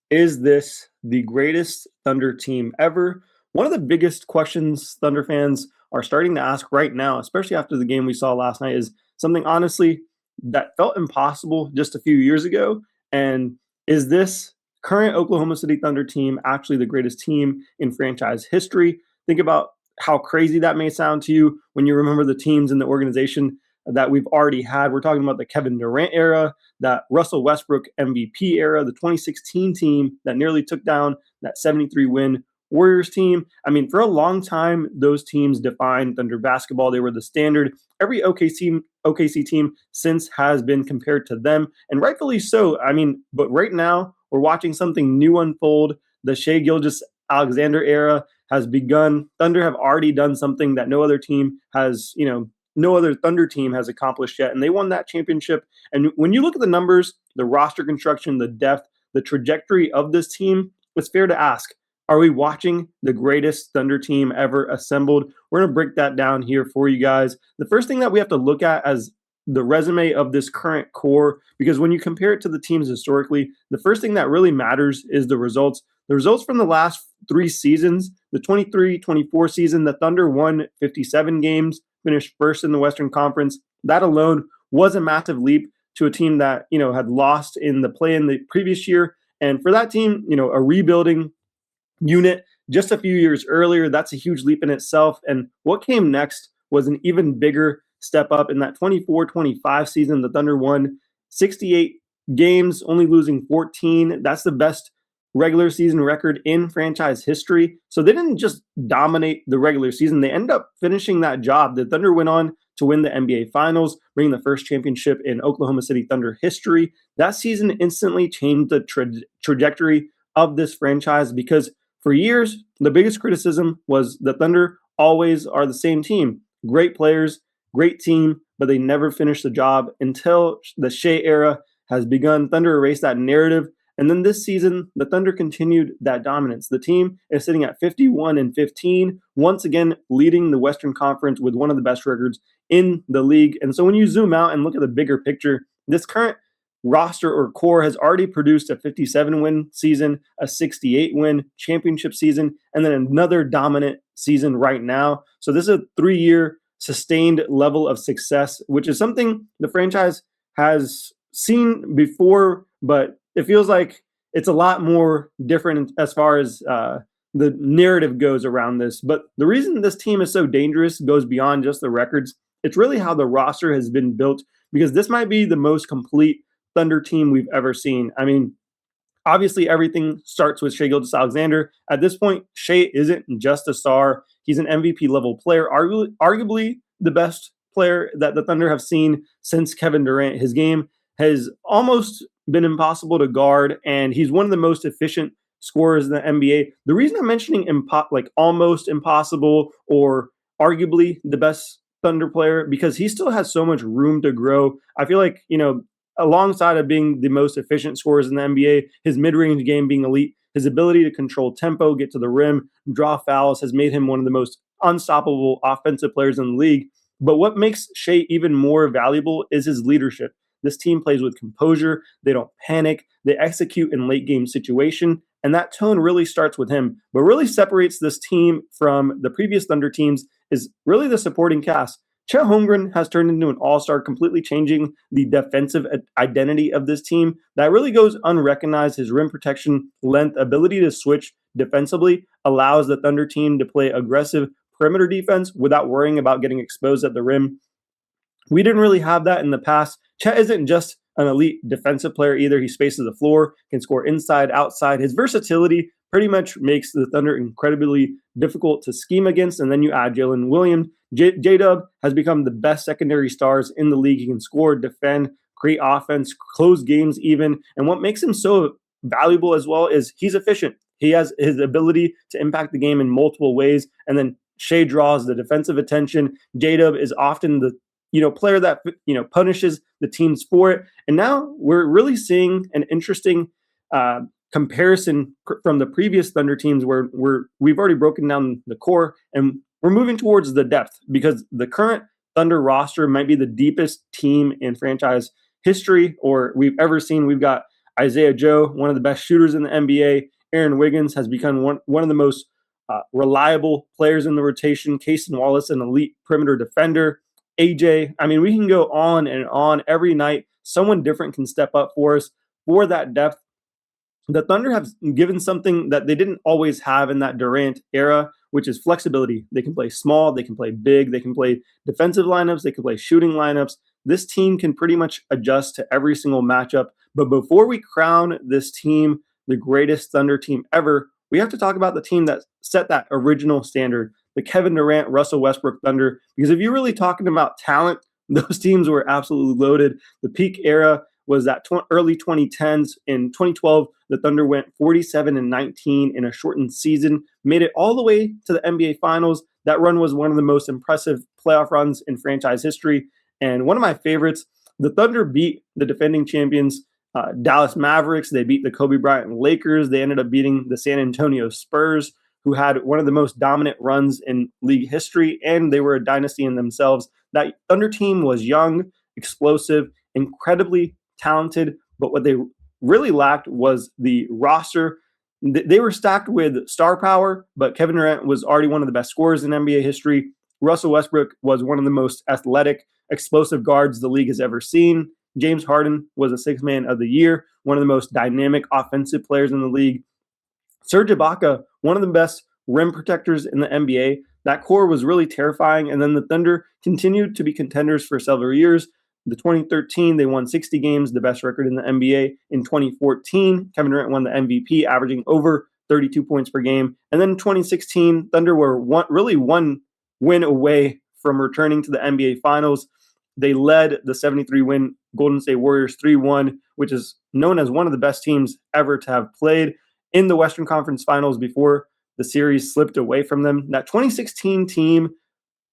Is this the greatest Thunder team ever? One of the biggest questions Thunder fans are starting to ask right now, especially after the game we saw last night, is something honestly that felt impossible just a few years ago. And is this current Oklahoma City Thunder team actually the greatest team in franchise history? Think about how crazy that may sound to you when you remember the teams in the organization that we've already had. We're talking about the Kevin Durant era, that Russell Westbrook MVP era, the 2016 team that nearly took down that 73 win Warriors team. I mean, for a long time, those teams defined Thunder basketball. They were the standard. Every OKC team since has been compared to them, and rightfully so. I mean, but right now, we're watching something new unfold. The Shai Gilgeous-Alexander era has begun. Thunder have already done something that no other team has, no other Thunder team has accomplished yet, and they won that championship. And when you look at the numbers, the roster construction, the depth, the trajectory of this team, it's fair to ask, are we watching the greatest Thunder team ever assembled? We're going to break that down here for you guys. The first thing that we have to look at as the resume of this current core, because when you compare it to the teams historically, the first thing that really matters is the results. The results from the last 3 seasons, the 23-24 season, the Thunder won 57 games, finished first in the Western Conference. That alone was a massive leap to a team that, had lost in the play in the previous year. And for that team, a rebuilding unit just a few years earlier, that's a huge leap in itself. And what came next was an even bigger step up. In that 24-25 season, the Thunder won 68 games, only losing 14. That's the best regular season record in franchise history. So they didn't just dominate the regular season. They end up finishing that job. The Thunder went on to win the NBA Finals, bringing the first championship in Oklahoma City Thunder history. That season instantly changed the trajectory of this franchise, because for years, the biggest criticism was the Thunder always are the same team. Great players, great team, but they never finish the job until the Shai era has begun. Thunder erased that narrative. And then this season, the Thunder continued that dominance. The team is sitting at 51-15, once again leading the Western Conference with one of the best records in the league. And so when you zoom out and look at the bigger picture, this current roster or core has already produced a 57-win season, a 68-win championship season, and then another dominant season right now. So this is a 3-year sustained level of success, which is something the franchise has seen before, but it feels like it's a lot more different as far as the narrative goes around this. But the reason this team is so dangerous goes beyond just the records. It's really how the roster has been built, because this might be the most complete Thunder team we've ever seen. I mean, obviously everything starts with Shai Gilgeous-Alexander. At this point, Shai isn't just a star. He's an MVP level player, arguably the best player that the Thunder have seen since Kevin Durant. His game has almost been impossible to guard, and he's one of the most efficient scorers in the NBA. The reason I'm mentioning almost impossible or arguably the best Thunder player, because he still has so much room to grow. I feel like, alongside of being the most efficient scorers in the NBA, his mid-range game being elite, his ability to control tempo, get to the rim, draw fouls has made him one of the most unstoppable offensive players in the league. But what makes Shai even more valuable is his leadership. This team plays with composure. They don't panic. They execute in late game situation. And that tone really starts with him. But really separates this team from the previous Thunder teams is really the supporting cast. Chet Holmgren has turned into an all-star, completely changing the defensive identity of this team. That really goes unrecognized. His rim protection, length, ability to switch defensively allows the Thunder team to play aggressive perimeter defense without worrying about getting exposed at the rim. We didn't really have that in the past. Chet isn't just an elite defensive player either. He spaces the floor, can score inside, outside. His versatility pretty much makes the Thunder incredibly difficult to scheme against. And then you add Jalen Williams. J-Dub has become the best secondary stars in the league. He can score, defend, create offense, close games even. And what makes him so valuable as well is he's efficient. He has his ability to impact the game in multiple ways. And then Shai draws the defensive attention. J-Dub is often the player that punishes the teams for it. And now we're really seeing an interesting comparison from the previous Thunder teams, where we've already broken down the core and we're moving towards the depth, because the current Thunder roster might be the deepest team in franchise history or we've ever seen. We've got Isaiah Joe, one of the best shooters in the NBA. Aaron Wiggins has become one of the most reliable players in the rotation. Cason Wallace, an elite perimeter defender. AJ, I mean, we can go on and on every night. Someone different can step up for us for that depth. The Thunder have given something that they didn't always have in that Durant era, which is flexibility. They can play small, they can play big, they can play defensive lineups, they can play shooting lineups. This team can pretty much adjust to every single matchup. But before we crown this team the greatest Thunder team ever, we have to talk about the team that set that original standard, the Kevin Durant, Russell Westbrook Thunder. Because if you're really talking about talent, those teams were absolutely loaded. The peak era was that early 2010s. In 2012, the Thunder went 47-19 in a shortened season, made it all the way to the NBA Finals. That run was one of the most impressive playoff runs in franchise history. And one of my favorites, the Thunder beat the defending champions, Dallas Mavericks. They beat the Kobe Bryant Lakers. They ended up beating the San Antonio Spurs, who had one of the most dominant runs in league history, and they were a dynasty in themselves. That Thunder team was young, explosive, incredibly talented, but what they really lacked was the roster. They were stacked with star power, but Kevin Durant was already one of the best scorers in NBA history. Russell Westbrook was one of the most athletic, explosive guards the league has ever seen. James Harden was a sixth man of the year, one of the most dynamic offensive players in the league. Serge Ibaka, one of the best rim protectors in the NBA. That core was really terrifying, and then the Thunder continued to be contenders for several years. The 2013, they won 60 games, the best record in the NBA. In 2014, Kevin Durant won the MVP, averaging over 32 points per game. And then in 2016, Thunder were really one win away from returning to the NBA Finals. They led the 73-win Golden State Warriors 3-1, which is known as one of the best teams ever to have played in the Western Conference Finals before the series slipped away from them. That 2016 team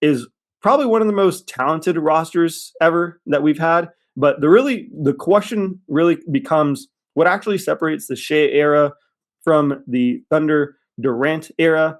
is probably one of the most talented rosters ever that we've had. But the question really becomes what actually separates the Shai era from the Thunder Durant era.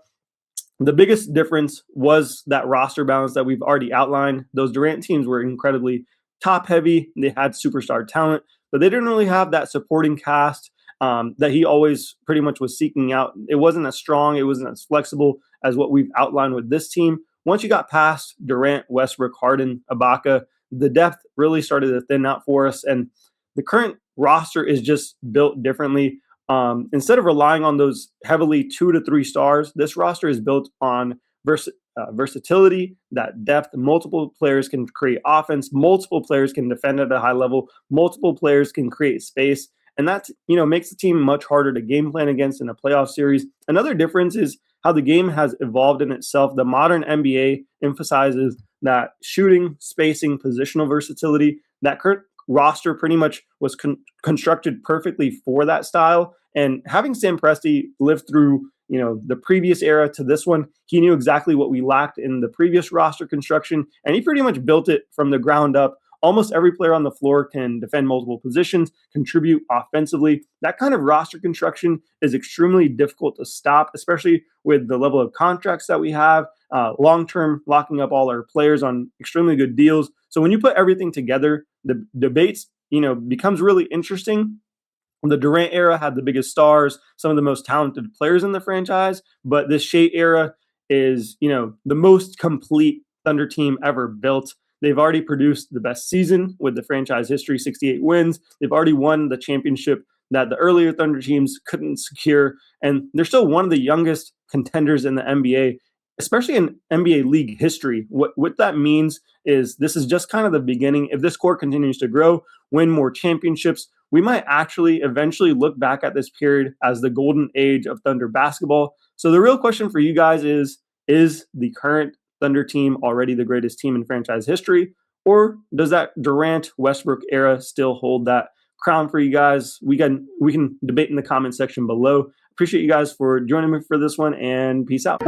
The biggest difference was that roster balance that we've already outlined. Those Durant teams were incredibly top heavy. They had superstar talent, but they didn't really have that supporting cast that he always pretty much was seeking out. It wasn't as strong. It wasn't as flexible as what we've outlined with this team. Once you got past Durant, Westbrook, Harden, Ibaka, the depth really started to thin out for us. And the current roster is just built differently. Instead of relying on those heavily 2 to 3 stars, this roster is built on versatility, that depth. Multiple players can create offense. Multiple players can defend at a high level. Multiple players can create space. And that, makes the team much harder to game plan against in a playoff series. Another difference is how the game has evolved in itself. The modern NBA emphasizes that shooting, spacing, positional versatility. That current roster pretty much was constructed perfectly for that style. And having Sam Presti live through, the previous era to this one, he knew exactly what we lacked in the previous roster construction, and he pretty much built it from the ground up. Almost every player on the floor can defend multiple positions, contribute offensively. That kind of roster construction is extremely difficult to stop, especially with the level of contracts that we have, long-term locking up all our players on extremely good deals. So when you put everything together, the debates, becomes really interesting. The Durant era had the biggest stars, some of the most talented players in the franchise, but this Shai era is, the most complete Thunder team ever built. They've already produced the best season with the franchise history, 68 wins. They've already won the championship that the earlier Thunder teams couldn't secure. And they're still one of the youngest contenders in the NBA, especially in NBA league history. What that means is this is just kind of the beginning. If this core continues to grow, win more championships, we might actually eventually look back at this period as the golden age of Thunder basketball. So the real question for you guys is the current Thunder team already the greatest team in franchise history? Or does that Durant Westbrook era still hold that crown for you guys? We can debate in the comment section below. Appreciate you guys for joining me for this one, and peace out.